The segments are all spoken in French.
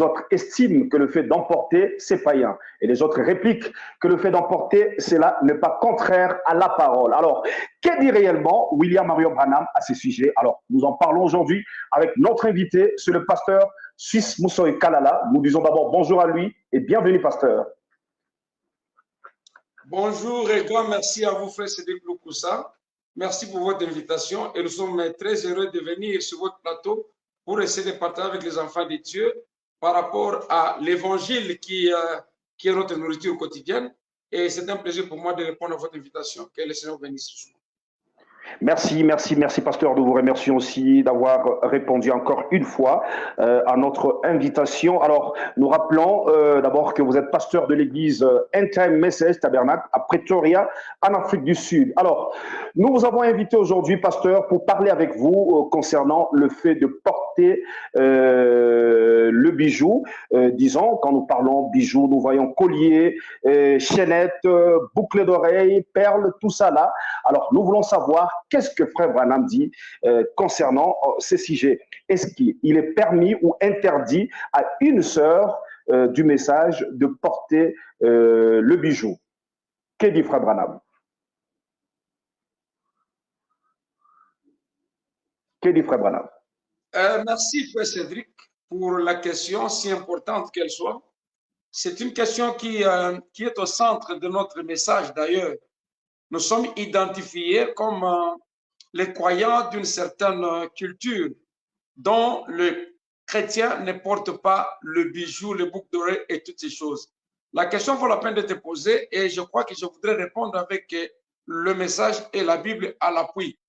autres estiment que le fait d'emporter, c'est païen. Et les autres répliquent que le fait d'emporter, cela n'est pas contraire à la parole. Alors, qu'est dit réellement William Marion Branham à ce sujet? Alors, nous en parlons aujourd'hui avec notre invité, c'est le pasteur Suisse Moussoï Kalala. Nous disons d'abord bonjour à lui et bienvenue, pasteur. Bonjour et grand merci à vous, frère Cédric Loukoussa. Merci pour votre invitation et nous sommes très heureux de venir sur votre plateau pour essayer de partager avec les enfants de Dieu par rapport à l'évangile qui est notre nourriture quotidienne. Et c'est un plaisir pour moi de répondre à votre invitation. Que le Seigneur bénisse ce soir. Merci, pasteur. Nous vous remercions aussi d'avoir répondu encore une fois à notre invitation. Alors, nous rappelons d'abord que vous êtes pasteur de l'église End Time Message Tabernacle à Pretoria, en Afrique du Sud. Alors, nous vous avons invité aujourd'hui, pasteur, pour parler avec vous concernant le fait de porter le bijou. Disons, quand nous parlons bijou, nous voyons collier, chaînettes, boucles d'oreilles, perles, tout ça là. Alors, nous voulons savoir qu'est-ce que Frère Branham dit concernant ces sujets. Est-ce qu'il est permis ou interdit à une sœur du message de porter le bijou? Que dit Frère Branham? Que dit Frère Branham? Merci, Frère Cédric, pour la question, si importante qu'elle soit. C'est une question qui est au centre de notre message d'ailleurs. Nous sommes identifiés comme les croyants d'une certaine culture dont le chrétien ne porte pas le bijou, le boucle d'oreille et toutes ces choses. La question vaut la peine d'être posée et je crois que je voudrais répondre avec le message et la Bible à l'appui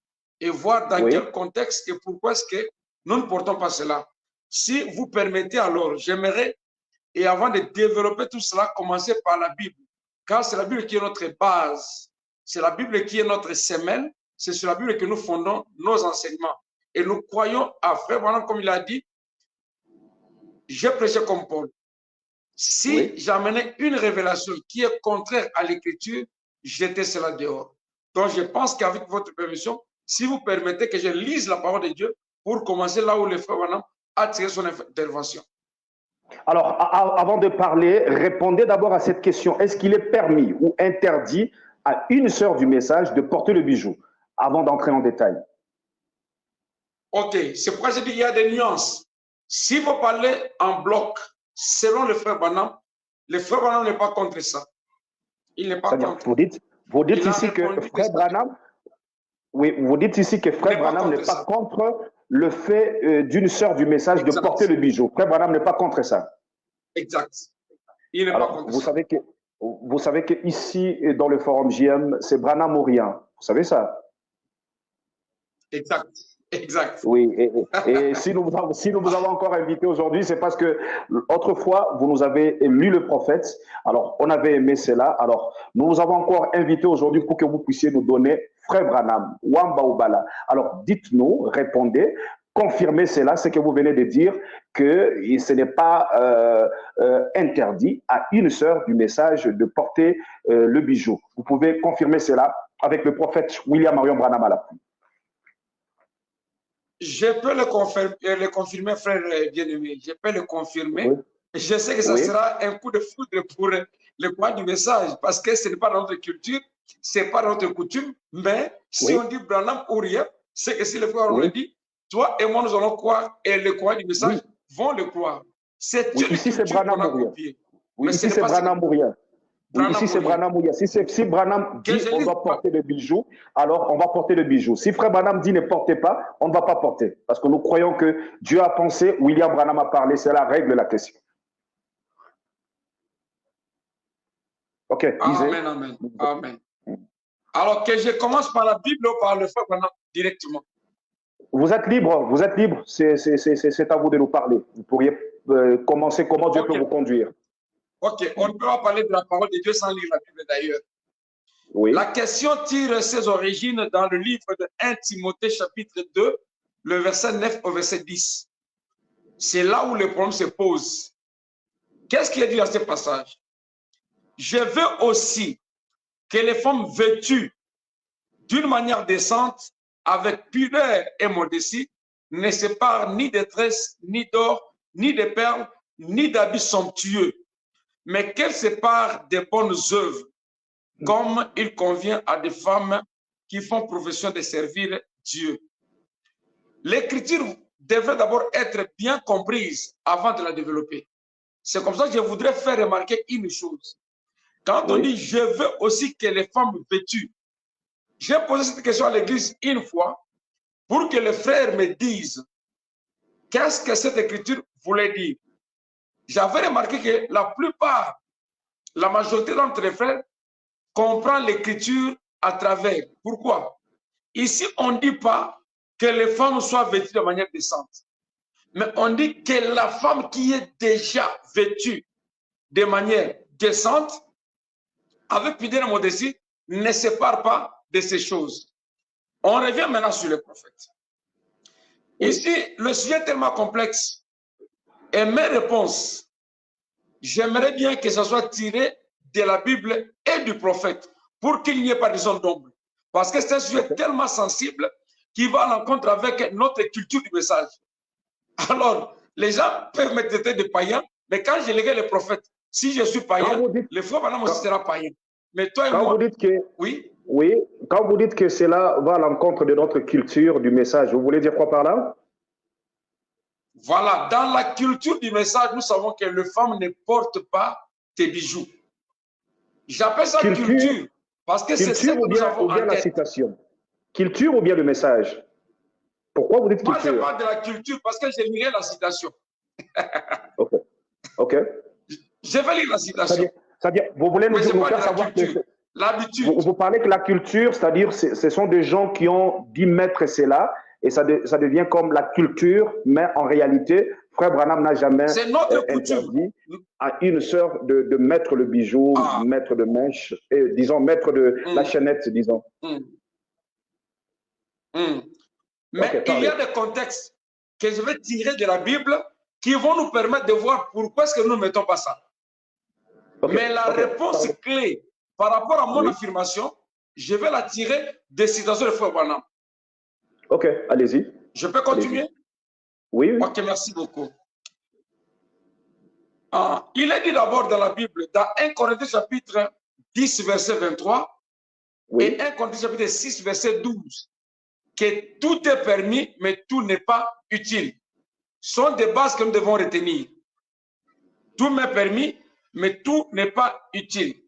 et voir dans quel contexte et pourquoi est-ce que nous ne portons pas cela. Si vous permettez alors, j'aimerais, et avant de développer tout cela, commencer par la Bible, car c'est la Bible qui est notre base. C'est la Bible qui est notre semelle. C'est sur la Bible que nous fondons nos enseignements. Et nous croyons à Frère Branham, comme il a dit, j'ai prêché comme Paul. Si j'amenais une révélation qui est contraire à l'écriture, jetez cela dehors. Donc, je pense qu'avec votre permission, si vous permettez que je lise la parole de Dieu pour commencer là où le Frère Branham a tiré son intervention. Alors, avant de parler, répondez d'abord à cette question. Est-ce qu'il est permis ou interdit à une sœur du message de porter le bijou, avant d'entrer en détail? Ok, c'est pourquoi je dis qu'il y a des nuances. Si vous parlez en bloc, selon le Frère Branham n'est pas contre ça. Il n'est pas contre. Vous dites ici que Frère Branham, vous dites ici que Frère Branham n'est pas contre le fait d'une sœur du message de porter le bijou. Frère Branham n'est pas contre ça. Exact. Il n'est pas contre ça. Vous savez que ici, dans le forum JM, c'est Branham ou rien. Vous savez ça? Exact. Exact. Oui, et si nous vous avons encore invité aujourd'hui, c'est parce que autrefois, vous nous avez lu le prophète. Alors, on avait aimé cela. Alors, nous vous avons encore invité aujourd'hui pour que vous puissiez nous donner Frère Branham, Wamba Ubala. Alors, dites-nous, répondez, confirmez cela, ce que vous venez de dire, que ce n'est pas interdit à une sœur du message de porter le bijou. Vous pouvez confirmer cela avec le prophète William Marion Branham à l'appui. Je peux le confirmer, frère bien-aimé. Je peux le confirmer. Oui. Je sais que ça sera un coup de foudre pour le point du message, parce que ce n'est pas notre culture, ce n'est pas notre coutume. Mais si on dit Branham ou rien, c'est que si le frère le dit, toi et moi, nous allons croire, et les croyants du message vont le croire. C'est ici, c'est Branham ou rien. Oui, ici, c'est Branham ou rien. Oui, ici, c'est Branham ou rien. Si Branham dit on doit porter le bijou, alors on va porter le bijou. Si Frère Branham dit ne portez pas, on ne va pas porter. Parce que nous croyons que Dieu a pensé, William Branham a parlé, c'est la règle de la question. Ok, amen, amen, amen. Alors que je commence par la Bible ou par le Frère Branham directement? Vous êtes libre, c'est à vous de nous parler. Vous pourriez commencer comment Dieu peut vous conduire. Ok, on ne peut pas parler de la parole de Dieu sans lire la Bible d'ailleurs. Oui. La question tire ses origines dans le livre de 1 Timothée chapitre 2, le verset 9 au verset 10. C'est là où le problème se pose. Qu'est-ce qui est dit dans ce passage? Je veux aussi que les femmes vêtues d'une manière décente, avec pudeur et modestie, ne séparent ni de tresses, ni d'or, ni de perles, ni d'habits somptueux, mais qu'elle sépare des bonnes œuvres, comme il convient à des femmes qui font profession de servir Dieu. L'écriture devrait d'abord être bien comprise avant de la développer. C'est comme ça que je voudrais faire remarquer une chose. Quand on dit « je veux aussi que les femmes vêtues », j'ai posé cette question à l'église une fois pour que les frères me disent qu'est-ce que cette écriture voulait dire. J'avais remarqué que la plupart, la majorité d'entre les frères comprend l'écriture à travers. Pourquoi? Ici, on ne dit pas que les femmes soient vêtues de manière décente, mais on dit que la femme qui est déjà vêtue de manière décente, avec pudeur et modestie, ne se sépare pas de ces choses. On revient maintenant sur les prophètes. Ici, le sujet est tellement complexe. Et mes réponses, j'aimerais bien que ça soit tiré de la Bible et du prophète pour qu'il n'y ait pas de zone d'ombre. Parce que c'est un sujet tellement sensible qui va à l'encontre avec notre culture du message. Alors, les gens peuvent me traiter de païen, mais quand je lirai les prophètes, si je suis païen, le frère Branham aussi sera païen. Mais toi et moi, vous dites que, oui, quand vous dites que cela va à l'encontre de notre culture du message, vous voulez dire quoi par là? Voilà, dans la culture du message, nous savons que les femmes ne portent pas tes bijoux. J'appelle ça culture parce que c'est ce que nous avons en tête. La citation. Culture ou bien le message? Pourquoi vous dites culture? Moi, je parle de la culture parce que j'ai lirai la citation. OK. Je vais lire la citation. C'est-à-dire, vous voulez nous faire savoir que l'habitude. Vous parlez que la culture, c'est-à-dire, ce sont des gens qui ont dit mettre cela, et ça devient comme la culture, mais en réalité, Frère Branham n'a jamais interdit à une sœur de mettre le bijou, mettre de mèche, et disons, mettre de la chaînette, disons. Mais il y a des contextes que je vais tirer de la Bible qui vont nous permettre de voir pourquoi est-ce que nous ne mettons pas ça. Mais la réponse clé par rapport à mon affirmation, je vais la tirer des citations de Frère Branham. Ok, allez-y. Je peux continuer? Oui. Ok, merci beaucoup. Il est dit d'abord dans la Bible, dans 1 Corinthiens chapitre 10, verset 23, et 1 Corinthiens chapitre 6, verset 12, que tout est permis, mais tout n'est pas utile. Ce sont des bases que nous devons retenir. Tout m'est permis, mais tout n'est pas utile.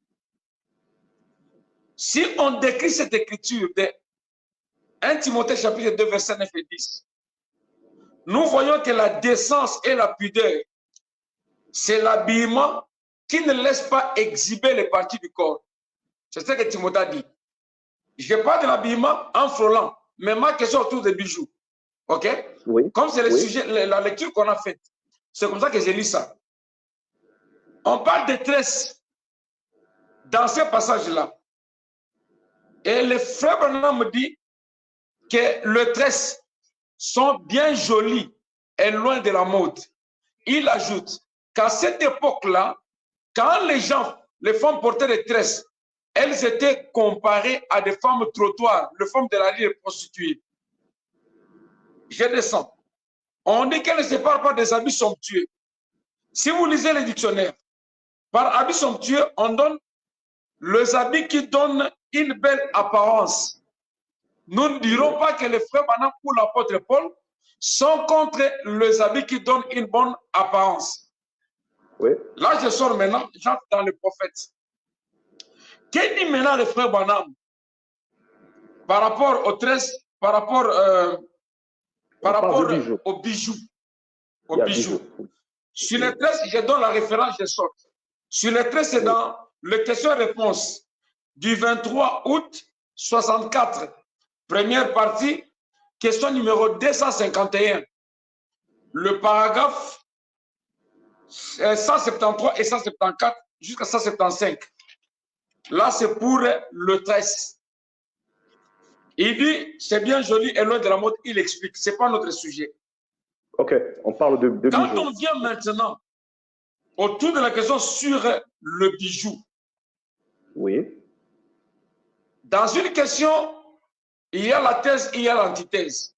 Si on décrit cette écriture de 1 Timothée chapitre 2, verset 9 et 10, nous voyons que la décence et la pudeur, c'est l'habillement qui ne laisse pas exhiber les parties du corps. C'est ce que Timothée a dit. Je parle de l'habillement en frôlant, mais ma question autour des bijoux. OK? Comme c'est le sujet, la lecture qu'on a faite. C'est comme ça que j'ai lu ça. On parle de tresses dans ce passage-là. Et le frère Branham me dit que les tresses sont bien jolies et loin de la mode. Il ajoute qu'à cette époque-là, quand les femmes portaient des tresses, elles étaient comparées à des femmes trottoirs, les femmes de la rue prostituées. Je descends. On dit qu'elles ne se séparent pas des habits somptueux. Si vous lisez les dictionnaires, par habits somptueux, on donne les habits qui donnent une belle apparence. Nous ne dirons pas que les frères Branham ou l'apôtre Paul sont contre les habits qui donnent une bonne apparence. Là, je sors maintenant, j'entre dans le prophète. Qu'est-ce dit maintenant le frère Branham par rapport aux tresses, par rapport aux bijoux? Sur les tresses, je donne la référence, je sors. Sur les tresses, c'est dans le question-réponse du 23 août 64, première partie, question numéro 251. Le paragraphe 173 et 174 jusqu'à 175. Là, c'est pour le tresse. Il dit, c'est bien joli et loin de la mode, il explique. Ce n'est pas notre sujet. Ok, on parle de Quand bijoux. on vient maintenant autour de la question sur le bijou. Oui. Dans une question, il y a la thèse, il y a l'antithèse.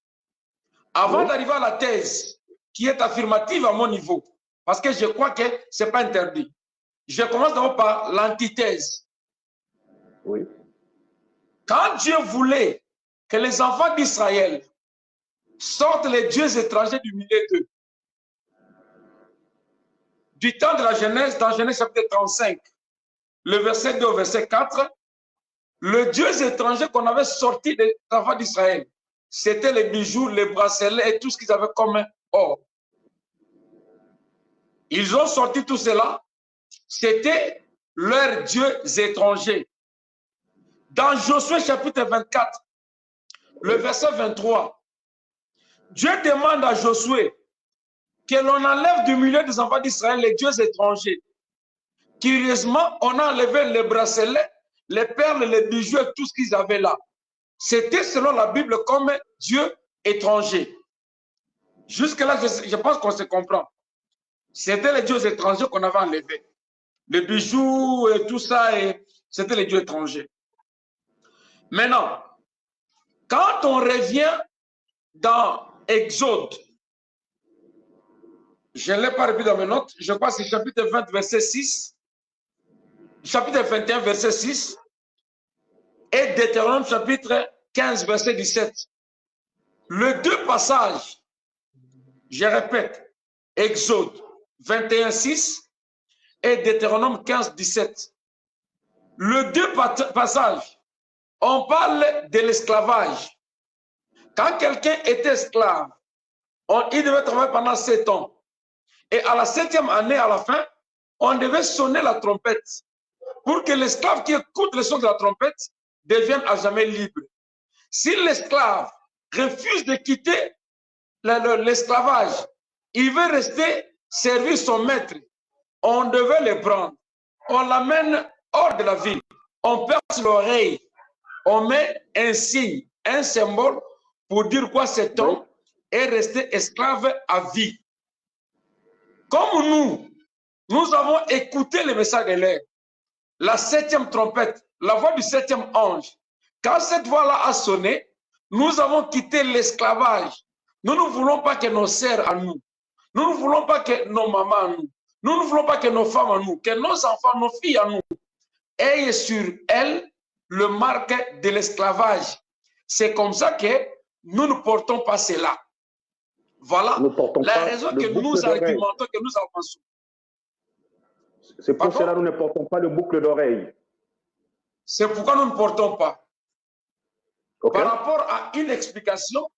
Avant d'arriver à la thèse, qui est affirmative à mon niveau, parce que je crois que ce n'est pas interdit. Je commence d'abord par l'antithèse. Oui. Quand Dieu voulait que les enfants d'Israël sortent les dieux étrangers du milieu d'eux, du temps de la Genèse, dans Genèse chapitre 35, le verset 2 au verset 4, le Dieu étranger qu'on avait sorti des enfants d'Israël, c'était les bijoux, les bracelets et tout ce qu'ils avaient comme or. Ils ont sorti tout cela, c'était leurs dieux étrangers. Dans Josué chapitre 24, le verset 23, Dieu demande à Josué que l'on enlève du milieu des enfants d'Israël les dieux étrangers. Curieusement, on a enlevé les bracelets, les perles, les bijoux et tout ce qu'ils avaient là. C'était selon la Bible comme Dieu étranger. Jusque-là, je pense qu'on se comprend. C'était les dieux étrangers qu'on avait enlevés. Les bijoux et tout ça, c'était les dieux étrangers. Maintenant, quand on revient dans Exode, je ne l'ai pas repris dans mes notes, je crois que c'est chapitre 20, verset 6, chapitre 21, verset 6, et Deutéronome chapitre 15, verset 17. Les deux passages, je répète, Exode 21, 6 et Deutéronome 15, 17. Les deux passages, on parle de l'esclavage. Quand quelqu'un était esclave, il devait travailler pendant 7 ans. Et à la 7e année, à la fin, on devait sonner la trompette pour que l'esclave qui écoute le son de la trompette devienne à jamais libre. Si l'esclave refuse de quitter l'esclavage, il veut rester servir son maître, on devait le prendre. On l'amène hors de la ville. On perce l'oreille. On met un signe, un symbole pour dire quoi cet homme est resté esclave à vie. Comme nous avons écouté le message de l'air, la 7e trompette, la voix du 7e ange. Quand cette voix-là a sonné, nous avons quitté l'esclavage. Nous ne voulons pas que nos sœurs à nous, nous ne voulons pas que nos mamans à nous, nous ne voulons pas que nos femmes à nous, que nos enfants, nos filles à nous, aient sur elles le marque de l'esclavage. C'est comme ça que nous ne portons pas cela. Voilà la raison que nous argumentons, que nous avançons. C'est pour cela que nous ne portons pas de boucle d'oreille. C'est pourquoi nous ne portons pas. Okay. Par rapport à une explication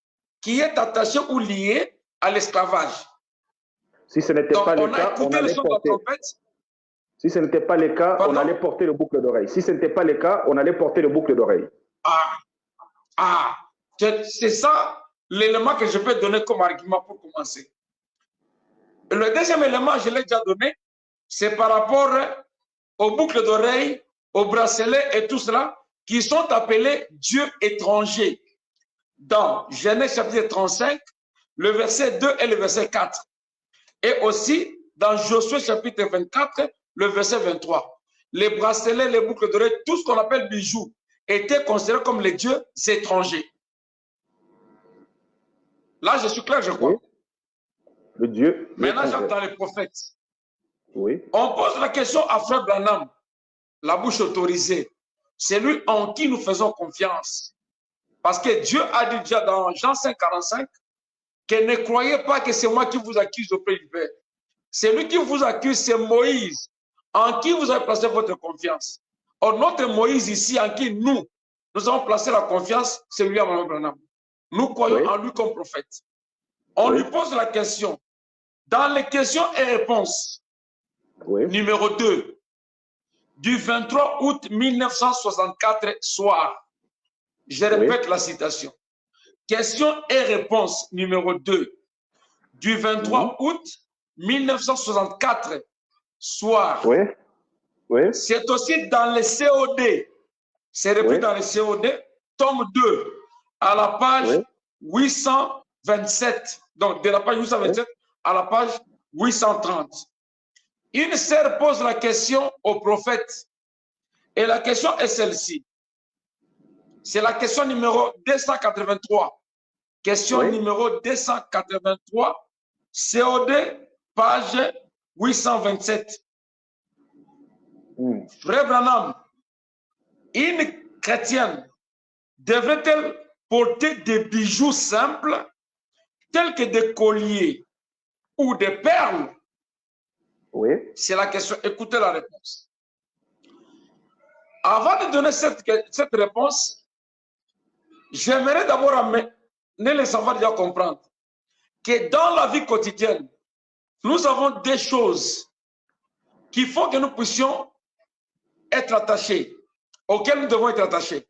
qui est attachée ou liée à l'esclavage. Si ce n'était pas le cas, on allait porter. Si ce n'était pas le cas, on allait porter le boucle d'oreille. Si ce n'était pas le cas, on allait porter le boucle d'oreille. C'est ça l'élément que je peux donner comme argument pour commencer. Le deuxième élément, je l'ai déjà donné, c'est par rapport aux boucles d'oreilles, aux bracelets et tout cela, qui sont appelés dieux étrangers. Dans Genèse chapitre 35, le verset 2 et le verset 4. Et aussi dans Josué chapitre 24, le verset 23. Les bracelets, les boucles d'oreilles, tout ce qu'on appelle bijoux, étaient considérés comme les dieux étrangers. Là, je suis clair, je crois. Oui. Le Dieu. Maintenant, j'entends les prophètes. Oui. On pose la question à Frère Branham, la bouche autorisée. C'est lui en qui nous faisons confiance. Parce que Dieu a dit déjà dans Jean 5, 45 que ne croyez pas que c'est moi qui vous accuse auprès du Père. C'est lui qui vous accuse, c'est Moïse, en qui vous avez placé votre confiance. Or, notre Moïse ici, en qui nous avons placé la confiance, c'est lui à Mme Branham. Nous croyons en lui comme prophète. On lui pose la question. Dans les questions et réponses, numéro 2, du 23 août 1964 soir, je répète la citation. Question et réponse numéro 2, du 23 août 1964 soir. C'est aussi dans le COD. C'est repris dans le COD, tome 2, à la page 827. Donc, de la page 827 à la page 830. Une sœur pose la question au prophète. Et la question est celle-ci. C'est la question numéro 283. Question numéro 283. COD, page 827. Frère Branham, une chrétienne devrait-elle porter des bijoux simples tels que des colliers ou des perles? Oui. C'est la question. Écoutez la réponse. Avant de donner cette réponse, j'aimerais d'abord amener les enfants déjà comprendre que dans la vie quotidienne, nous avons des choses qui font que nous puissions être attachés, auxquels nous devons être attachés.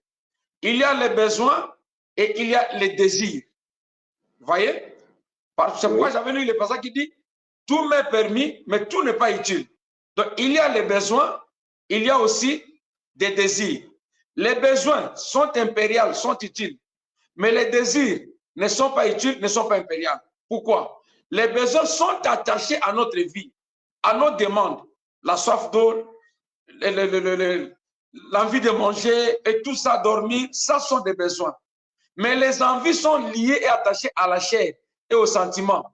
Il y a les besoins et il y a les désirs. Vous voyez? C'est pourquoi j'avais lu le passage qui dit « Tout m'est permis, mais tout n'est pas utile ». Donc, il y a les besoins, il y a aussi des désirs. Les besoins sont impériaux, sont utiles, mais les désirs ne sont pas utiles, ne sont pas impériaux. Pourquoi? Les besoins sont attachés à notre vie, à nos demandes. La soif d'eau, l'envie de manger et tout ça, dormir, ça sont des besoins. Mais les envies sont liées et attachées à la chair et aux sentiments.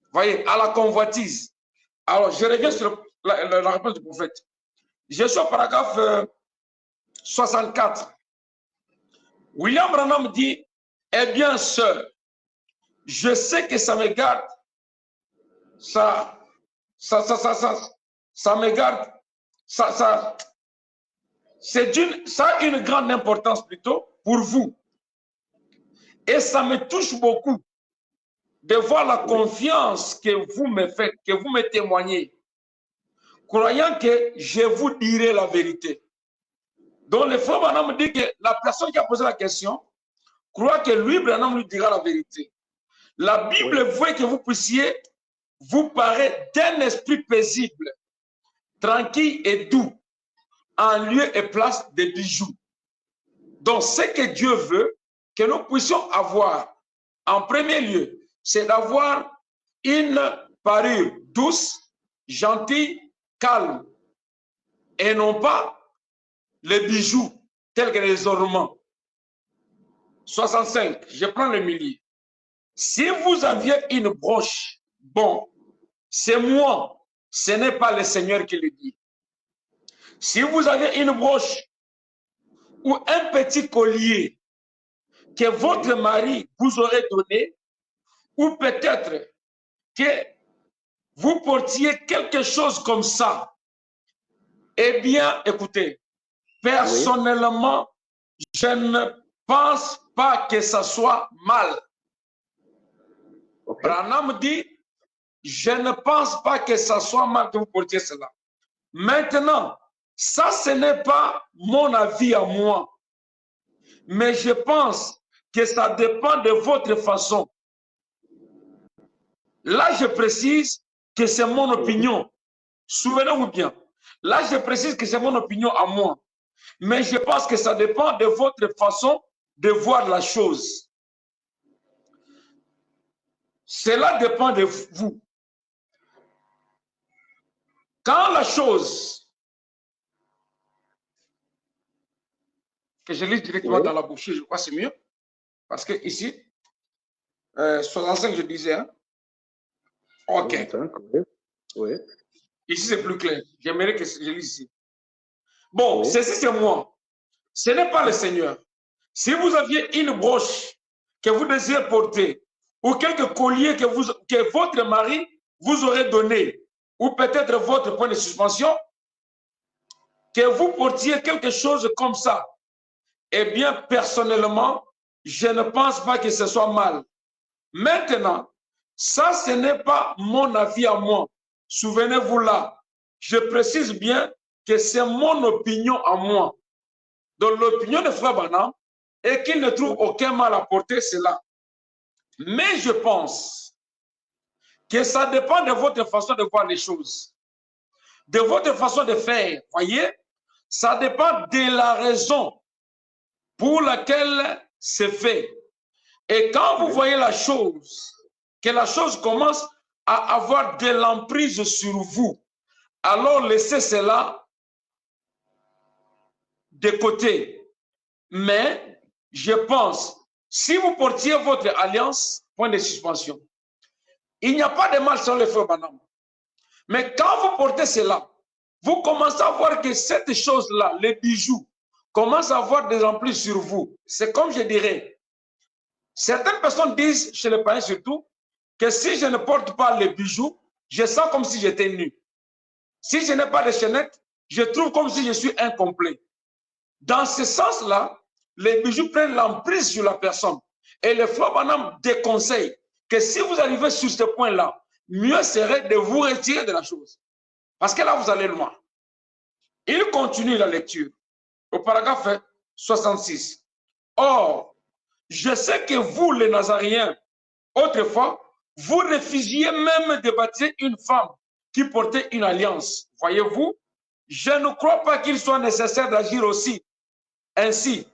Vous voyez, à la convoitise. Alors, je reviens sur la réponse du prophète. Je suis au paragraphe 64. William Branham dit, eh bien, sœur, je sais que ça me garde, ça me garde, ça a une grande importance plutôt pour vous. Et ça me touche beaucoup de voir la confiance que vous me faites, que vous me témoignez, croyant que je vous dirai la vérité. Donc le frère Branham dit que la personne qui a posé la question croit que lui, Branham, lui dira la vérité. La Bible veut que vous puissiez vous paraître d'un esprit paisible, tranquille et doux, en lieu et place des bijoux. Donc ce que Dieu veut que nous puissions avoir, en premier lieu, c'est d'avoir une parure douce, gentille, calme, et non pas les bijoux tels que les ornements. 65, je prends le millier. Si vous aviez une broche, bon, c'est moi, ce n'est pas le Seigneur qui le dit. Si vous avez une broche ou un petit collier que votre mari vous aurait donné, ou peut-être que vous portiez quelque chose comme ça, eh bien, écoutez, personnellement, je ne pense pas que ça soit mal. Branham dit, je ne pense pas que ça soit mal que vous portiez cela. Maintenant, ça, ce n'est pas mon avis à moi, mais je pense que ça dépend de votre façon. Là, je précise que c'est mon opinion. Souvenez-vous bien. Là, je précise que c'est mon opinion à moi. Mais je pense que ça dépend de votre façon de voir la chose. Cela dépend de vous. Quand la chose, que je lis directement dans la bouche, je crois que c'est mieux. Parce que ici, 65, je disais, hein? Ok. Ici, c'est plus clair. J'aimerais que je lise ici. Bon, ceci, c'est moi. Ce n'est pas le Seigneur. Si vous aviez une broche que vous désirez porter, ou quelques colliers que votre mari vous aurait donné, ou peut-être votre point de suspension, que vous portiez quelque chose comme ça, eh bien, personnellement, je ne pense pas que ce soit mal. Maintenant, ça, ce n'est pas mon avis à moi. Souvenez-vous là, je précise bien que c'est mon opinion à moi. Donc, l'opinion de Frère Branham est qu'il ne trouve aucun mal à porter cela. Mais je pense que ça dépend de votre façon de voir les choses, de votre façon de faire. Voyez, ça dépend de la raison pour laquelle c'est fait. Et quand vous voyez la chose, que la chose commence à avoir de l'emprise sur vous, alors laissez cela de côté. Mais je pense, si vous portiez votre alliance, point de suspension, il n'y a pas de mal sur le frère Branham. Mais quand vous portez cela, vous commencez à voir que cette chose-là, les bijoux, commencent à avoir des emprises sur vous. C'est comme je dirais, certaines personnes disent, chez les païens surtout, que si je ne porte pas les bijoux, je sens comme si j'étais nu. Si je n'ai pas de chaînettes, je trouve comme si je suis incomplet. Dans ce sens-là, les bijoux prennent l'emprise sur la personne. Et le frère Branham déconseille que si vous arrivez sur ce point-là, mieux serait de vous retirer de la chose. Parce que là, vous allez loin. Il continue la lecture au paragraphe 66. Or, je sais que vous, les Nazaréens, autrefois, vous refusiez même de baptiser une femme qui portait une alliance. Voyez-vous, je ne crois pas qu'il soit nécessaire d'agir aussi. Ainsi,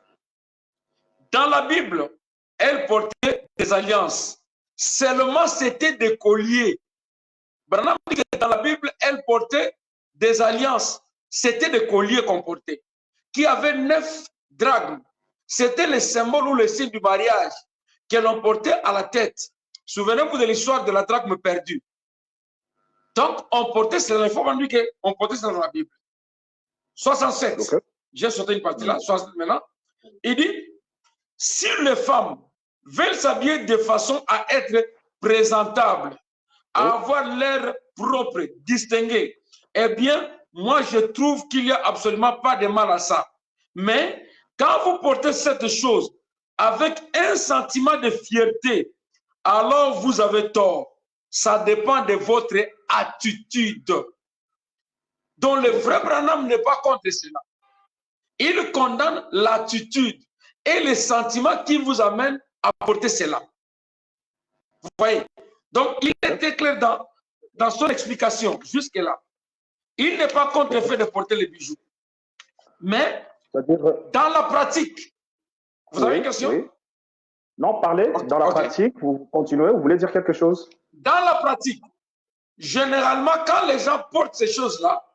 dans la Bible, elle portait des alliances. Seulement, c'était des colliers. Branham dit que dans la Bible, elle portait des alliances. C'était des colliers qu'on portait, qui avaient 9 drachmes. C'était le symbole ou le signe du mariage que l'on portait à la tête. Souvenez-vous de l'histoire de la drachme perdue. Donc, on portait cela. Il faut dire qu'on portait cela dans la Bible. 67. Okay. J'ai sauté une partie là. 67 maintenant. Il dit, si les femmes veulent s'habiller de façon à être présentables, à avoir l'air propre, distingué, eh bien, moi, je trouve qu'il n'y a absolument pas de mal à ça. Mais quand vous portez cette chose avec un sentiment de fierté, alors vous avez tort. Ça dépend de votre attitude. Donc, le frère Branham n'est pas contre cela. Il condamne l'attitude et les sentiments qui vous amènent à porter cela. Vous voyez? Donc, il était clair dans son explication jusque-là. Il n'est pas contre le fait de porter les bijoux. Mais, dans la pratique, vous avez une question? Oui. Non, parlez. Dans la pratique, vous continuez, vous voulez dire quelque chose? Dans la pratique, généralement, quand les gens portent ces choses-là,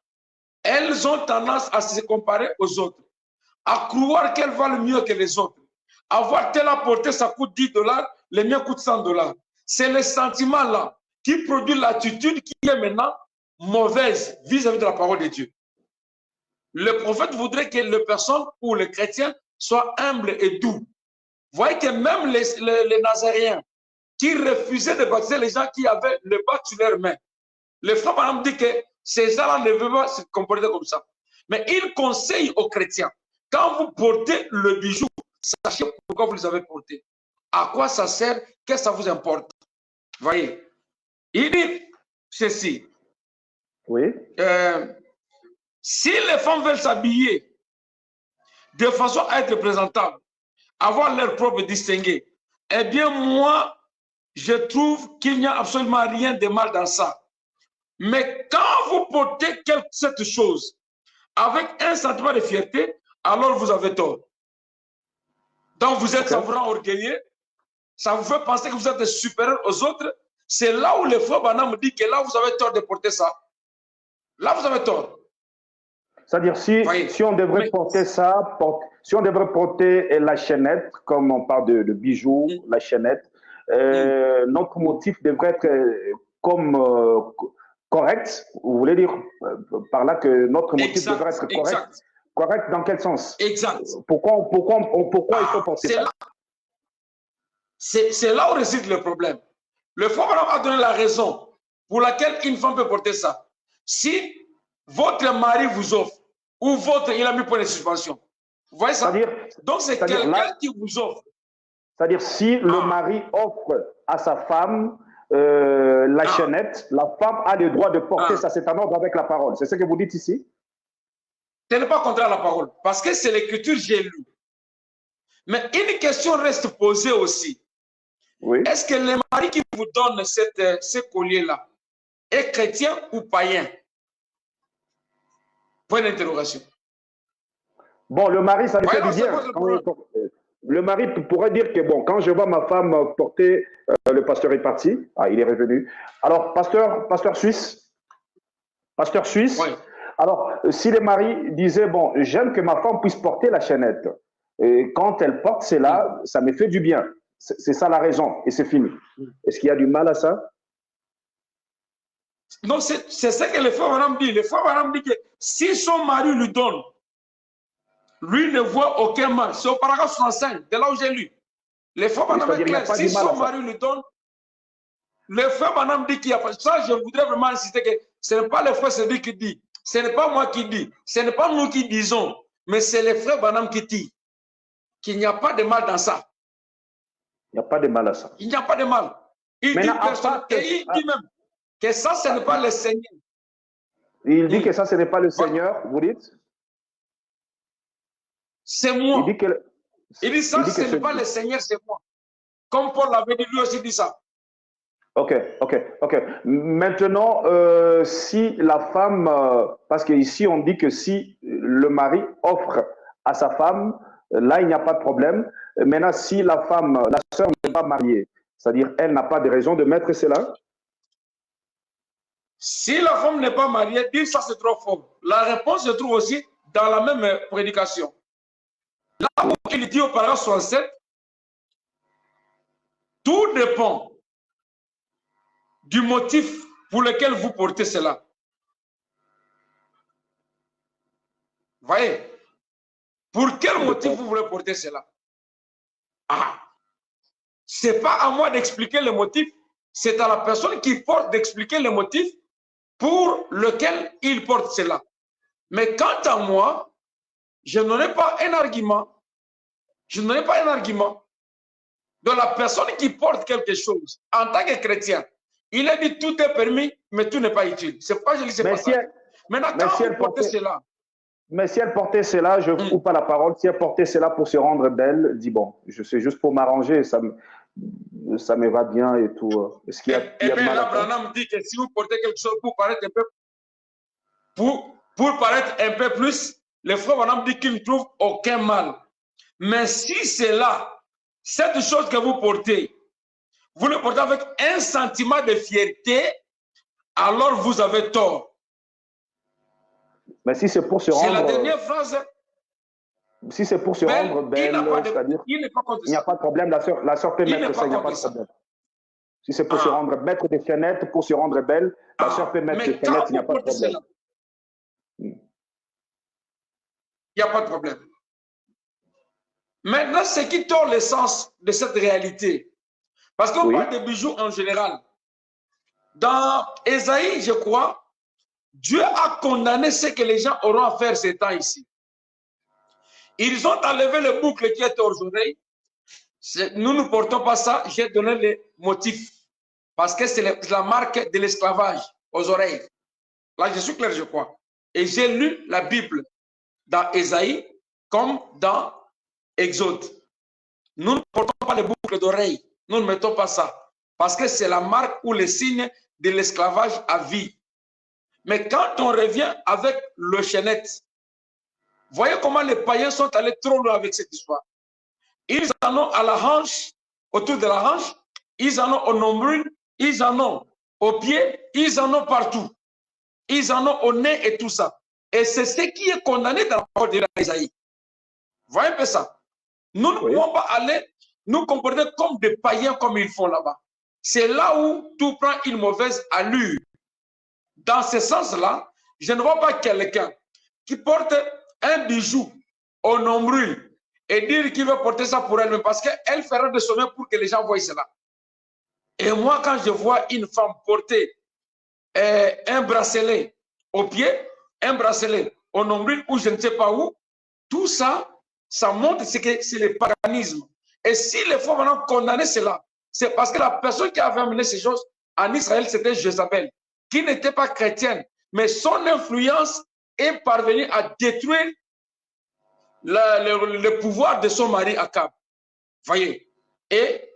elles ont tendance à se comparer aux autres, à croire qu'elles valent mieux que les autres. Avoir telle à porter, ça coûte $10, les miens coûtent $100. C'est le sentiment-là qui produit l'attitude qui est maintenant mauvaise vis-à-vis de la parole de Dieu. Le prophète voudrait que les personnes ou les chrétiens soient humbles et doux. Vous voyez que même les Nazaréens qui refusaient de baptiser les gens qui avaient le bac sur leurs mains, le frère Branham dit que ces gens-là ne veulent pas se comporter comme ça. Mais il conseille aux chrétiens, quand vous portez le bijou, sachez pourquoi vous les avez portés. À quoi ça sert? Qu'est-ce que ça vous importe? Vous voyez? Il dit ceci. Oui. Si les femmes veulent s'habiller de façon à être présentables, avoir leur propre distingué, eh bien, moi, je trouve qu'il n'y a absolument rien de mal dans ça. Mais quand vous portez cette chose avec un sentiment de fierté, alors vous avez tort. Donc, vous êtes, ça vous rend orgueilleux, ça vous fait penser que vous êtes supérieur aux autres. C'est là où le frère Branham dit que là, vous avez tort de porter ça. Là, vous avez tort. C'est-à-dire, si on devrait porter ça, si on devrait porter la chaînette, comme on parle de bijoux, la chaînette, notre motif devrait être comme correct. Vous voulez dire par là que notre motif devrait être correct? Exact. Correct dans quel sens? Exact. Pourquoi il faut porter ça? C'est là où réside le problème. Le frère Branham a donné la raison pour laquelle une femme peut porter ça. Si votre mari vous offre, ou il a mis point de suspension. Vous voyez ça? Donc c'est quelqu'un qui vous offre. C'est-à-dire, si le mari offre à sa femme la chaînette, la femme a le droit de porter ça. C'est en ordre avec la parole. C'est ce que vous dites ici? Ce n'est pas contraire à la parole, parce que c'est l'écriture que j'ai lu. Mais une question reste posée aussi. Oui. Est-ce que le mari qui vous donne ce collier-là est chrétien ou païen? Point d'interrogation. Bon, le mari, ça lui fait du bien. Le mari pourrait dire que, bon, quand je vois ma femme porter, le pasteur est parti. Ah, il est revenu. Alors, pasteur suisse. Oui. Alors, si le mari disait, bon, j'aime que ma femme puisse porter la chaînette. Et quand elle porte cela, ça me fait du bien. C'est ça la raison. Et c'est fini. Est-ce qu'il y a du mal à ça? Non, c'est ce que le frère Branham dit. Le frère Branham dit que si son mari lui donne, lui ne voit aucun mal. C'est au paragraphe 65, de là où j'ai lu. Le frère Branham est clair. Si son mari lui donne, le frère Branham dit qu'il y a pas. Ça, je voudrais vraiment insister que ce n'est pas le frère Cédric qui dit. Ce n'est pas moi qui dis. Ce n'est pas nous qui disons. Mais c'est le frère Branham qui dit qu'il n'y a pas de mal dans ça. Il n'y a pas de mal à ça. Il n'y a pas de mal. Il dit personne, et il dit même que ça, ce n'est pas le Seigneur. Il dit que ça, ce n'est pas le Seigneur, vous dites? C'est moi. Il dit ça, ce n'est pas le Seigneur. Seigneur, c'est moi. Comme Paul l'avait dit, lui aussi dit ça. Ok. Maintenant, si la femme, parce qu'ici on dit que si le mari offre à sa femme, là il n'y a pas de problème. Maintenant, si la femme, la sœur n'est pas mariée, c'est-à-dire elle n'a pas de raison de mettre cela. Si la femme n'est pas mariée, dire ça c'est trop fort. La réponse se trouve aussi dans la même prédication. Là où il dit au paragraphe 67, tout dépend du motif pour lequel vous portez cela. Voyez, pour quel motif vous voulez porter cela? Ah, c'est pas à moi d'expliquer le motif, c'est à la personne qui porte d'expliquer le motif pour lequel il porte cela. Mais quant à moi, je n'aurai pas un argument. Je n'aurai pas un argument de la personne qui porte quelque chose en tant que chrétien. Il a dit tout est permis, mais tout n'est pas utile. C'est pas je dis c'est pas ça. Maintenant, quand vous portez cela. Mais si elle portait cela, je ne coupe pas la parole, si elle portait cela pour se rendre belle, dis bon, je sais juste pour m'arranger, ça me va bien et tout. Est-ce qu'il y a, et bien là, Branham dit que si vous portez quelque chose pour paraître un peu, pour paraître un peu plus, le frère Branham dit qu'il ne trouve aucun mal. Mais si c'est là, cette chose que vous portez, vous le portez avec un sentiment de fierté, alors vous avez tort. Mais si c'est pour se rendre... C'est la dernière phrase. Si c'est pour se rendre belle, c'est-à-dire il n'y a pas de problème, la sœur peut mettre ça, il n'y a pas de problème. Si c'est pour se rendre, mettre des fenêtres pour se rendre belle, la sœur peut mettre des fenêtres, il n'y a pas de problème. Il n'y a pas de problème. Maintenant, ce qui tord l'essence de cette réalité, parce qu'on parle de bijoux en général. Dans Ésaïe, je crois, Dieu a condamné ce que les gens auront à faire ces temps ici. Ils ont enlevé le boucle qui était aux oreilles. Nous ne portons pas ça. J'ai donné les motifs. Parce que c'est la marque de l'esclavage aux oreilles. Là, je suis clair, je crois. Et j'ai lu la Bible dans Ésaïe comme dans Exode. Nous ne portons pas les boucles d'oreilles. Nous ne mettons pas ça. Parce que c'est la marque ou le signe de l'esclavage à vie. Mais quand on revient avec le chaînette, voyez comment les païens sont allés trop loin avec cette histoire. Ils en ont à la hanche, autour de la hanche, ils en ont au nombril, ils en ont aux pieds, ils en ont partout. Ils en ont au nez et tout ça. Et c'est ce qui est condamné dans la parole d'Ésaïe. Voyez un peu ça. Nous ne pouvons pas aller nous comporter comme des païens comme ils font là-bas. C'est là où tout prend une mauvaise allure. Dans ce sens-là, je ne vois pas quelqu'un qui porte un bijou au nombril et dire qu'il veut porter ça pour elle-même parce qu'elle fera de sommeil pour que les gens voient cela. Et moi, quand je vois une femme porter un bracelet au pied, un bracelet au nombril ou je ne sais pas où, tout ça, ça montre que c'est le paganisme. Et si les femmes ont condamné cela, c'est parce que la personne qui avait amené ces choses en Israël, c'était Jézabel, qui n'était pas chrétienne, mais son influence est parvenue à détruire le pouvoir de son mari Akab. Voyez. Et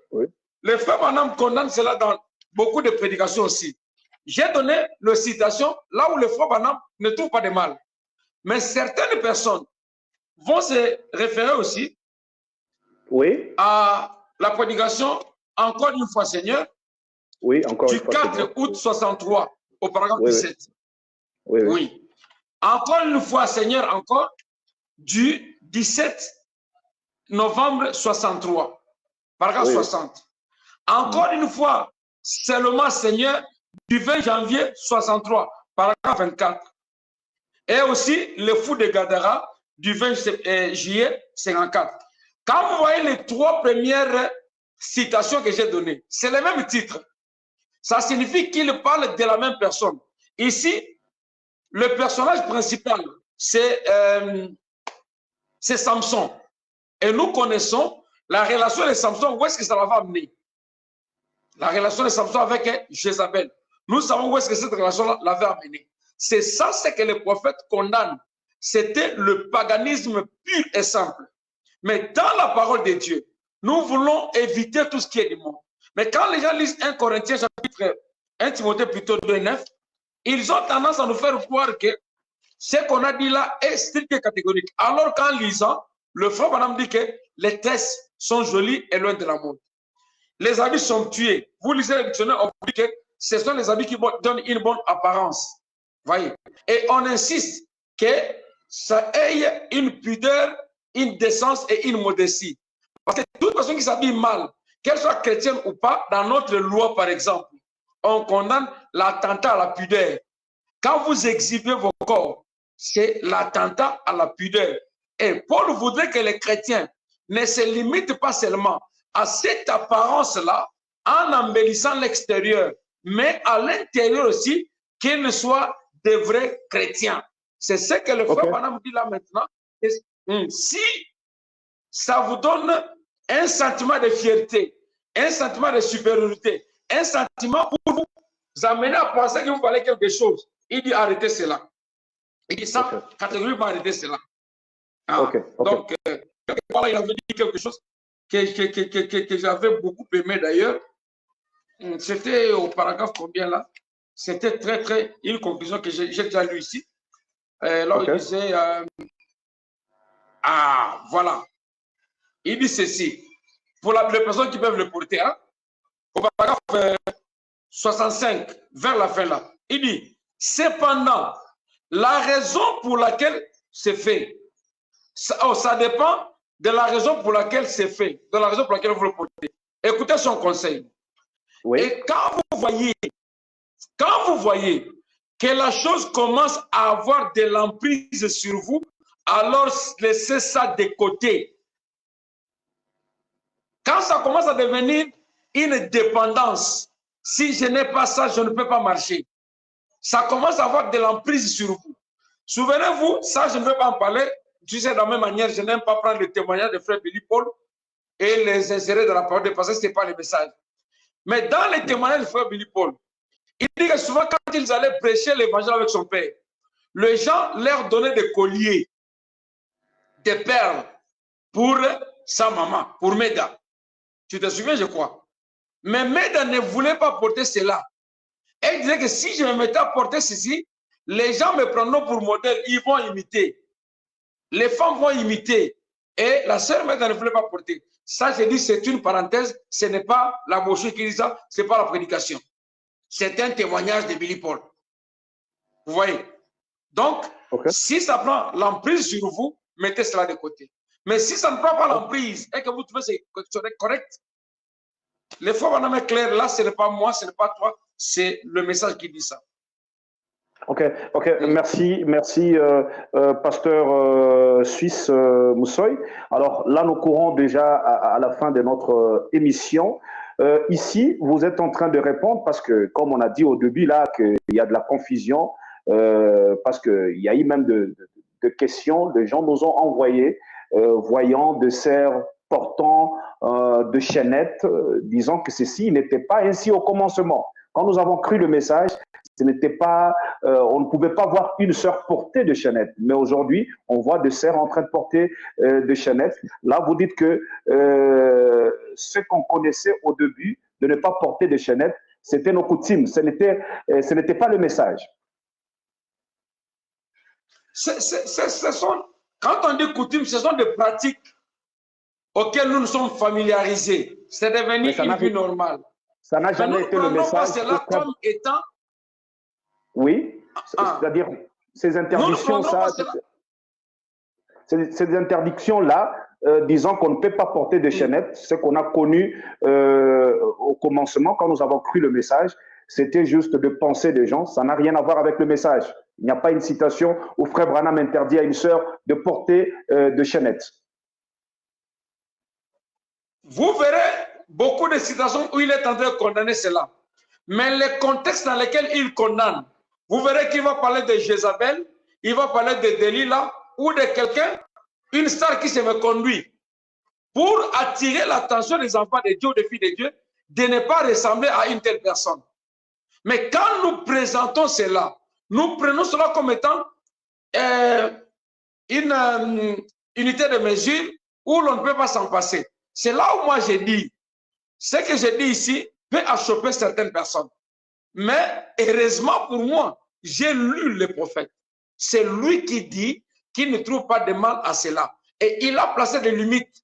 le frère Branham condamne cela dans beaucoup de prédications aussi. J'ai donné la citation là où le frère Branham ne trouve pas de mal. Mais certaines personnes vont se référer aussi à la prédication, encore une fois, Seigneur, du 4 août 63, au paragraphe 17. Oui. Encore une fois, Seigneur, encore, du 17 novembre 63, paragraphe 60. Encore une fois, seulement, Seigneur, du 20 janvier 63, paragraphe 24. Et aussi le fou de Gadara du 20 juillet 54. Quand vous voyez les trois premières citations que j'ai données, c'est le même titre. Ça signifie qu'il parle de la même personne. Ici, le personnage principal, c'est Samson. Et nous connaissons la relation de Samson, où est-ce que ça va amener? La relation de Samson avec Jézabel. Nous savons où est-ce que cette relation l'avait amené. C'est ça, c'est que les prophètes condamnent. C'était le paganisme pur et simple. Mais dans la parole de Dieu, nous voulons éviter tout ce qui est du monde. Mais quand les gens lisent 1 Corinthiens chapitre 1 Timothée plutôt 2,9, ils ont tendance à nous faire croire que ce qu'on a dit là est strict et catégorique. Alors qu'en lisant, le frère Branham dit que les textes sont jolis et loin de la mode. Les habits sont tués. Vous lisez le dictionnaire, on dit que ce sont les habits qui donnent une bonne apparence. Voyez. Et on insiste que ça ait une pudeur, une décence et une modestie. Parce que toute personne qui s'habille mal, qu'elle soit chrétienne ou pas, dans notre loi, par exemple, on condamne l'attentat à la pudeur. Quand vous exhibez vos corps, c'est l'attentat à la pudeur. Et Paul voudrait que les chrétiens ne se limitent pas seulement à cette apparence-là, en embellissant l'extérieur, mais à l'intérieur aussi, qu'ils soient des vrais chrétiens. C'est ce que le frère Branham dit là maintenant. Si ça vous donne un sentiment de fierté, un sentiment de supériorité, un sentiment pour vous amener à penser que vous valez quelque chose, il dit arrêtez cela. Il dit ça, catégoriquement arrêtez cela. Donc, voilà, il avait dit quelque chose que j'avais beaucoup aimé d'ailleurs. C'était au paragraphe combien là? C'était très, une conclusion que j'ai déjà lue ici. Là, il disait, voilà. Il dit ceci, pour les personnes qui peuvent le porter, hein, au paragraphe 65, vers la fin là, il dit, cependant, la raison pour laquelle c'est fait, ça dépend de la raison pour laquelle c'est fait, de la raison pour laquelle vous le portez. Écoutez son conseil. Oui. Et quand vous voyez que la chose commence à avoir de l'emprise sur vous, alors laissez ça de côté. Quand ça commence à devenir une dépendance, si je n'ai pas ça, je ne peux pas marcher. Ça commence à avoir de l'emprise sur vous. Souvenez-vous, ça je ne veux pas en parler, tu sais, de la même manière, je n'aime pas prendre le témoignage de frère Billy Paul et les insérer dans la parole de passé, ce n'est pas le message. Mais dans les témoignages de frère Billy Paul, il dit que souvent quand ils allaient prêcher l'évangile avec son père, les gens leur donnaient des colliers, des perles pour sa maman, pour Meda. Tu te souviens, je crois. Mais Meda ne voulait pas porter cela. Elle disait que si je me mettais à porter ceci, les gens me prendront pour modèle, ils vont imiter. Les femmes vont imiter. Et la sœur Meda ne voulait pas porter. Ça, je dis, c'est une parenthèse, ce n'est pas la brochure qui dit ça, ce n'est pas la prédication. C'est un témoignage de Billy Paul. Vous voyez? Donc, si ça prend l'emprise sur vous, mettez cela de côté. Mais si ça ne prend pas l'emprise et que vous trouvez que c'est correct, les fois on est clair, là, ce n'est pas moi, ce n'est pas toi, c'est le message qui dit ça. Ok, merci, pasteur suisse Moussoy. Alors là, nous courons déjà à la fin de notre émission. Ici, vous êtes en train de répondre parce que, comme on a dit au début là, qu'il y a de la confusion, parce qu'il y a eu même de questions, des gens nous ont envoyé, voyant de cerfs portant de chaînettes, disant que ceci n'était pas ainsi au commencement. Quand nous avons cru le message, ce n'était pas, on ne pouvait pas voir une sœur porter de chaînettes. Mais aujourd'hui, on voit des sœurs en train de porter de chaînettes. Là, vous dites que ce qu'on connaissait au début de ne pas porter de chaînettes, c'était nos coutumes. Ce n'était pas le message. Quand on dit coutumes, ce sont des pratiques auxquelles nous nous sommes familiarisés. C'est devenu une vie normale. Ça n'a jamais été le message. Cela comme étant... Oui, c'est-à-dire ces interdictions, ces interdictions-là, disant qu'on ne peut pas porter de chaînettes, ce qu'on a connu au commencement quand nous avons cru le message, c'était juste de penser des gens. Ça n'a rien à voir avec le message. Il n'y a pas une citation où Frère Branham interdit à une sœur de porter de chaînettes. Vous verrez beaucoup de citations où il est en train de condamner cela. Mais les contextes dans lesquels il condamne, vous verrez qu'il va parler de Jézabel, il va parler de Delilah ou de quelqu'un, une star qui se me conduit pour attirer l'attention des enfants de Dieu ou des filles de Dieu de ne pas ressembler à une telle personne. Mais quand nous présentons cela, nous prenons cela comme étant une unité de mesure où l'on ne peut pas s'en passer. C'est là où moi j'ai dit, ce que j'ai dit ici peut achoper certaines personnes. Mais heureusement pour moi, j'ai lu le prophète. C'est lui qui dit qu'il ne trouve pas de mal à cela. Et il a placé des limites.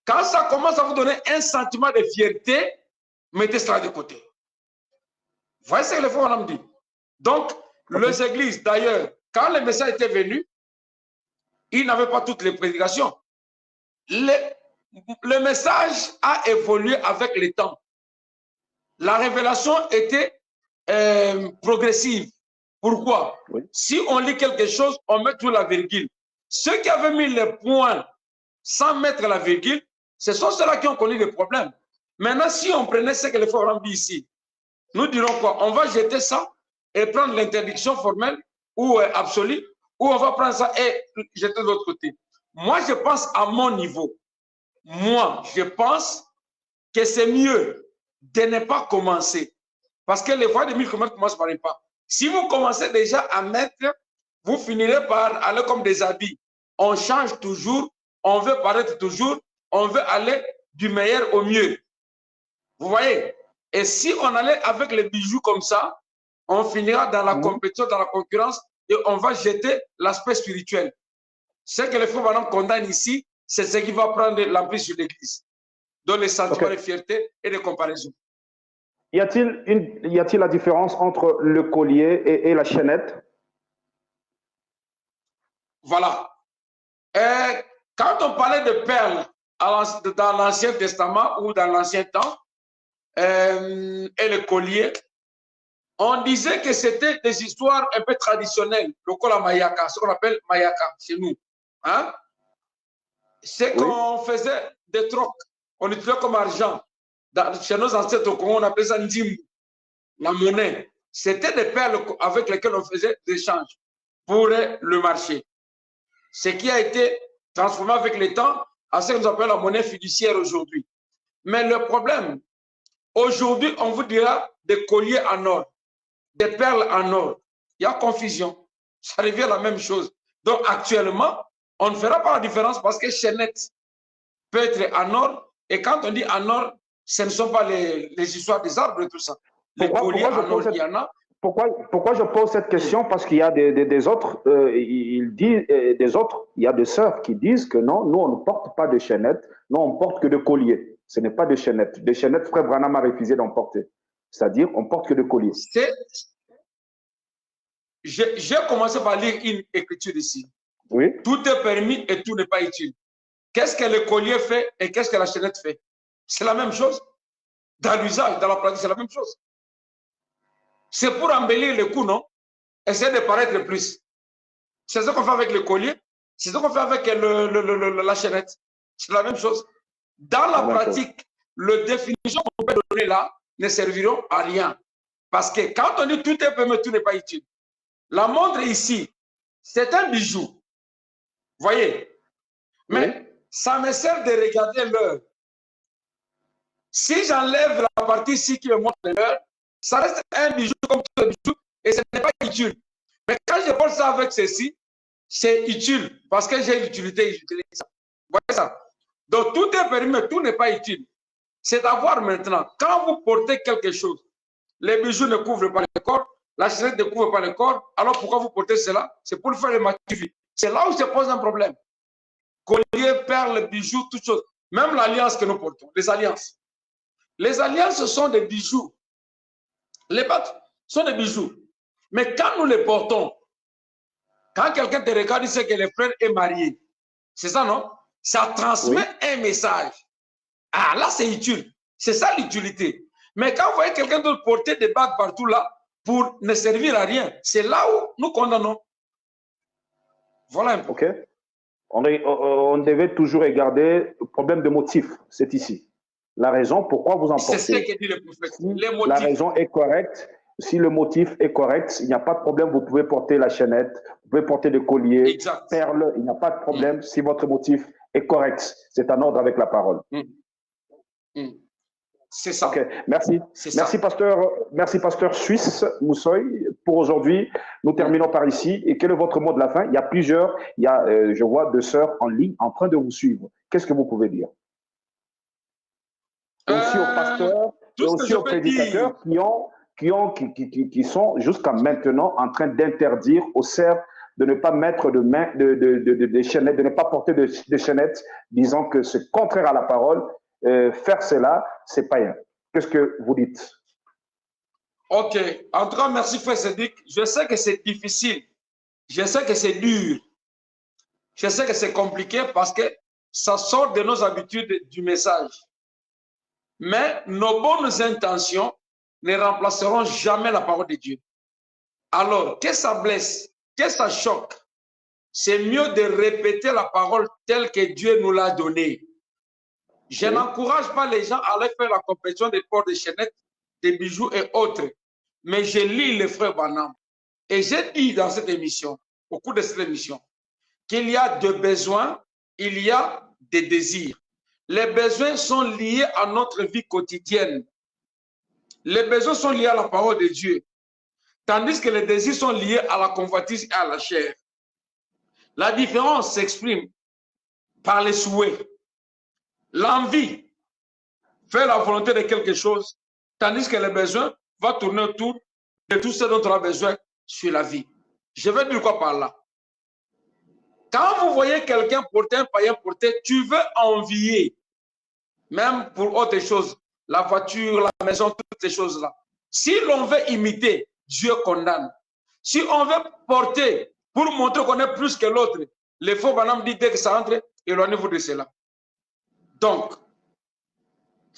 Quand ça commence à vous donner un sentiment de fierté, mettez cela de côté. Vous voyez ce que le frère Branham dit. Donc, les églises, d'ailleurs, quand le message était venu, ils n'avaient pas toutes les prédications. Le message a évolué avec le temps. La révélation était progressive. Pourquoi? Oui. Si on lit quelque chose, on met toujours la virgule. Ceux qui avaient mis les points sans mettre la virgule, ce sont ceux-là qui ont connu des problèmes. Maintenant, si on prenait ce que le frère Branham dit ici, nous dirons quoi? On va jeter ça et prendre l'interdiction formelle ou absolue, ou on va prendre ça et jeter de l'autre côté. Moi, je pense à mon niveau. Moi, je pense que c'est mieux de ne pas commencer. Parce que les voies de mille commerces commencent par un pas. Si vous commencez déjà à mettre, vous finirez par aller comme des habits. On change toujours, on veut paraître toujours, on veut aller du meilleur au mieux. Vous voyez? Et si on allait avec les bijoux comme ça, on finira dans la compétition, dans la concurrence, et on va jeter l'aspect spirituel. Ce que le frère Branham condamne ici, c'est ce qui va prendre l'emprise sur l'Église. Donc les sentiments de fierté et de comparaison. Y a-t-il la différence entre le collier et la chaînette? Voilà. Quand on parlait de perles dans l'Ancien Testament ou dans l'Ancien Temps, et le collier, on disait que c'était des histoires un peu traditionnelles, le cola mayaka, ce qu'on appelle mayaka chez nous. Hein? C'est qu'on faisait des trocs, on utilisait comme argent. Chez nos ancêtres au Congo, on appelait ça ndimbu, la monnaie. C'était des perles avec lesquelles on faisait des échanges pour le marché. Ce qui a été transformé avec le temps à ce que nous appelons la monnaie fiduciaire aujourd'hui. Mais le problème, aujourd'hui, on vous dira des colliers en or, des perles en or. Il y a confusion. Ça revient à la même chose. Donc actuellement, on ne fera pas la différence parce que chaînette peut être en or. Et quand on dit en or, ce ne sont pas les histoires des arbres et tout ça. Les colliers en or, il y en a. Pourquoi je pose cette question? Parce qu'il y a des autres, il dit des autres, il y a des sœurs qui disent que non, nous on ne porte pas de chaînettes, nous on porte que de colliers. Ce n'est pas de chaînettes. Des chaînettes, frère Branham a refusé d'en porter. C'est-à-dire, on porte que de colliers. J'ai commencé par lire une écriture ici. Oui. Tout est permis et tout n'est pas utile. Qu'est-ce que le collier fait et qu'est-ce que la chaînette fait? C'est la même chose. Dans l'usage, dans la pratique, c'est la même chose. C'est pour embellir le cou, non? Essayer de paraître plus. C'est ce qu'on fait avec le collier. C'est ce qu'on fait avec la chaînette. C'est la même chose. Dans la pratique, les définitions qu'on peut donner là ne serviront à rien. Parce que quand on dit tout est permis, tout n'est pas utile. La montre ici, c'est un bijou. Vous voyez? Mais ça me sert de regarder l'heure. Si j'enlève la partie ici qui me montre l'heure, ça reste un bijou comme tous les bijoux et ce n'est pas utile. Mais quand je porte ça avec ceci, c'est utile parce que j'ai l'utilité, j'utilise ça. Vous voyez ça? Donc tout est permis, mais tout n'est pas utile. C'est d'avoir maintenant, quand vous portez quelque chose, les bijoux ne couvrent pas le corps, la chaînette ne couvre pas le corps, alors pourquoi vous portez cela? C'est pour le faire le magnifier. C'est là où se pose un problème. Collier, perles, bijoux, toutes choses. Même l'alliance que nous portons, les alliances. Les alliances sont des bijoux. Les bagues sont des bijoux. Mais quand nous les portons, quand quelqu'un te regarde, il sait que le frère est marié. C'est ça, non? Ça transmet un message. Ah, là, c'est utile. C'est ça l'utilité. Mais quand vous voyez quelqu'un d'autre porter des bagues partout là, pour ne servir à rien, c'est là où nous condamnons. Voilà un peu. OK. On devait toujours regarder le problème de motif, c'est ici. La raison, pourquoi vous en portez. C'est ce que dit le prophète. Si la raison est correcte, si le motif est correct, il n'y a pas de problème, vous pouvez porter la chaînette, vous pouvez porter des colliers, exact. Perles, il n'y a pas de problème si votre motif est correct. C'est en ordre avec la parole. C'est ça. Okay. Merci. Merci, pasteur Suisse Moussoy. Pour aujourd'hui, nous terminons par ici. Et quel est votre mot de la fin? Il y a plusieurs, je vois 2 sœurs en ligne en train de vous suivre. Qu'est-ce que vous pouvez dire? Aussi aux pasteurs et aussi aux prédicateurs qui sont jusqu'à maintenant en train d'interdire aux sœurs de ne pas mettre des chaînettes, de ne pas porter des chaînettes, disant que c'est contraire à la parole. Faire cela, c'est païen. Qu'est-ce que vous dites? Ok. En tout cas, merci Frère Cédric. Je sais que c'est difficile. Je sais que c'est dur. Je sais que c'est compliqué parce que ça sort de nos habitudes du message. Mais nos bonnes intentions ne remplaceront jamais la parole de Dieu. Alors, que ça blesse, que ça choque, c'est mieux de répéter la parole telle que Dieu nous l'a donnée. Je n'encourage pas les gens à aller faire la compétition des ports de chaînettes, des bijoux et autres. Mais je lis le frère Branham. Et j'ai dit dans cette émission, au cours de cette émission, qu'il y a 2 besoins, il y a des désirs. Les besoins sont liés à notre vie quotidienne. Les besoins sont liés à la parole de Dieu. Tandis que les désirs sont liés à la convoitise et à la chair. La différence s'exprime par les souhaits. L'envie fait la volonté de quelque chose, tandis que le besoin va tourner autour de tout ce dont on a besoin sur la vie. Je vais dire quoi par là? Quand vous voyez quelqu'un porter un païen porter, tu veux envier, même pour autre chose, la voiture, la maison, toutes ces choses-là. Si l'on veut imiter, Dieu condamne. Si on veut porter pour montrer qu'on est plus que l'autre, les faux bonhommes disent dès que ça entre, éloignez-vous de cela. Donc,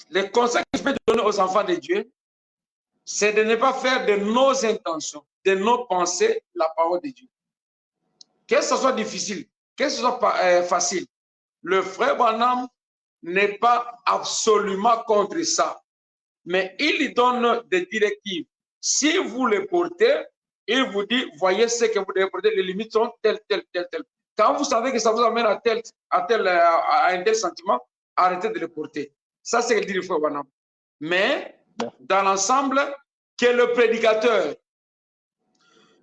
les conseils que je peux donner aux enfants de Dieu, c'est de ne pas faire de nos intentions, de nos pensées, la parole de Dieu. Que ce soit difficile, que ce soit facile, le frère Branham n'est pas absolument contre ça. Mais il lui donne des directives. Si vous les portez, il vous dit, voyez ce que vous devez porter, les limites sont telles. Quand vous savez que ça vous amène à un tel sentiment, arrêtez de les porter. Ça, c'est ce que dit le frère Branham. Mais, dans l'ensemble, que le prédicateur,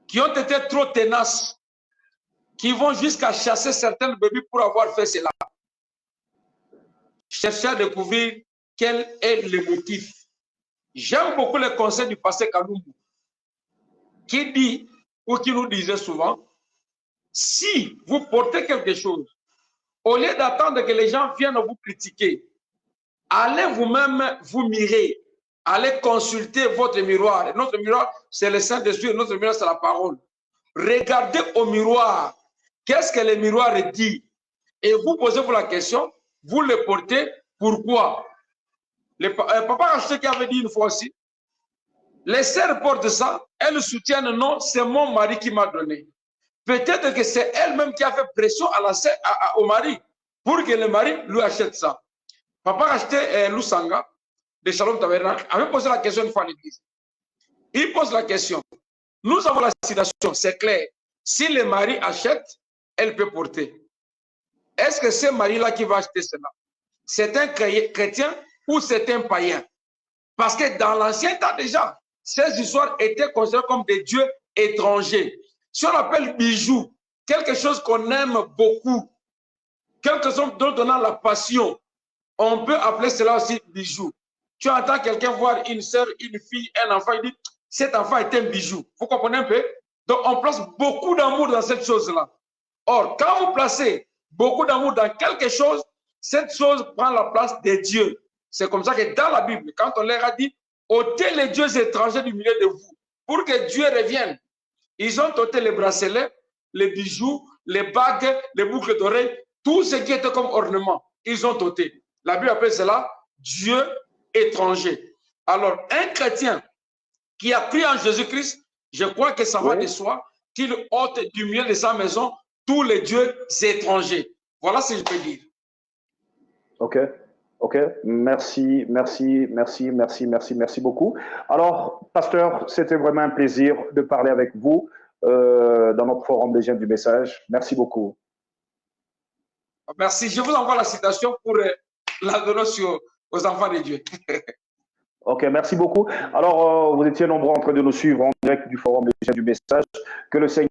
qui ont été trop tenaces, qui vont jusqu'à chasser certaines brebis pour avoir fait cela, chercher à découvrir quel est le motif. J'aime beaucoup les conseils du pasteur Kalumbu, qui dit, ou qui nous disait souvent, si vous portez quelque chose, au lieu d'attendre que les gens viennent vous critiquer, allez vous-même vous mirer, allez consulter votre miroir. Et notre miroir, c'est le Saint-Esprit, notre miroir, c'est la parole. Regardez au miroir, qu'est-ce que le miroir dit? Et vous posez-vous la question, vous le portez, pourquoi? Papa Racheté qui avait dit une fois aussi, les sœurs portent ça, elles soutiennent non, c'est mon mari qui m'a donné. Peut-être que c'est elle-même qui a fait pression au mari pour que le mari lui achète ça. Papa Racheté Lusanga de Shalom Tabernacle avait posé la question une fois à l'église. Il pose la question. Nous avons la citation, c'est clair. Si le mari achète, elle peut porter. Est-ce que c'est mari-là qui va acheter cela? C'est un chrétien ou c'est un païen? Parce que dans l'ancien temps déjà, ces histoires étaient considérées comme des dieux étrangers. Si on appelle bijoux, quelque chose qu'on aime beaucoup, quelque chose dont on a la passion, on peut appeler cela aussi bijou. Tu entends quelqu'un voir une soeur, une fille, un enfant, il dit, cet enfant est un bijou. Vous comprenez un peu? Donc on place beaucoup d'amour dans cette chose-là. Or, quand vous placez beaucoup d'amour dans quelque chose, cette chose prend la place des dieux. C'est comme ça que dans la Bible, quand on leur a dit, ôtez les dieux étrangers du milieu de vous, pour que Dieu revienne. Ils ont ôté les bracelets, les bijoux, les bagues, les boucles d'oreilles, tout ce qui était comme ornement. Ils ont ôté. La Bible appelle cela Dieu étranger. Alors, un chrétien qui a cru en Jésus-Christ, je crois que ça va de soi qu'il ôte du milieu de sa maison tous les dieux étrangers. Voilà ce que je peux dire. OK. OK. Merci beaucoup. Alors, pasteur, c'était vraiment un plaisir de parler avec vous dans notre forum des jeunes du message. Merci beaucoup. Merci. Je vous envoie la citation pour la donner aux enfants de Dieu. OK, merci beaucoup. Alors, vous étiez nombreux en train de nous suivre en direct du forum des jeunes du message. Que le Seigneur